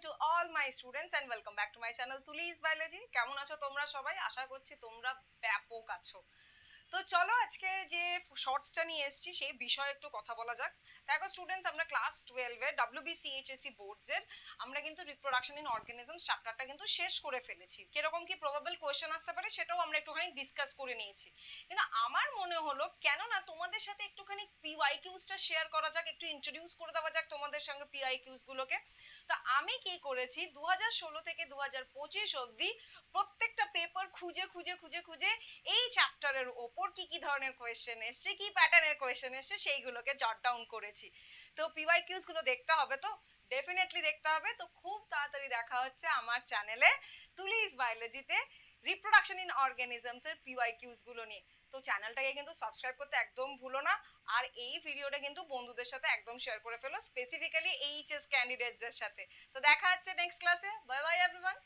to all my students and welcome back to my channel Tuli's Biology. কেমন আছো তোমরা সবাই? আশা করছি তোমরা ব্যাপক আছো। তো চলো আজকে যে শর্টসটা নিয়ে এসেছি সেই বিষয়ে একটু কথা বলা যাক। দেখো স্টুডেন্টস, আমরা ক্লাস 12 এর WBCHSC বোর্ডস এর আমরা কিন্তু রিপ্রোডাকশন ইন অর্গানিজমস চ্যাপ্টারটা কিন্তু শেষ করে ফেলেছি। কিরকম কি প্রবাবল কোয়েশ্চেন আসতে পারে সেটাও আমরা একটুখানি ডিসকাস করে নিয়েছি। কিন্তু আমার মনে হলো কেন না তোমাদের সাথে একটুখানি পিওয়াইকিউসটা শেয়ার করা যাক, একটু ইন্ট্রোডিউস করে দেওয়া যাক তোমাদের সঙ্গে পিওয়াইকিউস গুলোকে। তো আমি কি করেছি 2016 থেকে 2025 অবধি প্রত্যেকটা পেপার খুঁজে খুঁজে খুঁজে খুঁজে এই চ্যাপ্টারের ওপর কি কি ধরনের কোয়েশ্চেন এসছে, কি প্যাটার্নের কোয়েশ্চেন এসছে সেইগুলোকে জট ডাউন করেছি। তো পিওয়াইকিউস গুলো দেখতে হবে, তো ডেফিনেটলি দেখতে হবে। তো খুব তাড়াতাড়ি দেখা হচ্ছে আমার চ্যানেলে তুলিস বায়োলজিতে রিপ্রোডাকশন ইন অর্গানিজমস এর পিওয়াইকিউস গুলো নিয়ে। তো চ্যানেলটাকে কিন্তু সাবস্ক্রাইব করতে একদম ভুলো না, আর এই ভিডিওটা কিন্তু বন্ধুদের সাথে একদম শেয়ার করে ফেলো, স্পেসিফিক্যালি এইচএস ক্যান্ডিডেটদের সাথে। তো দেখা হচ্ছে নেক্সট ক্লাসে। Bye bye everyone.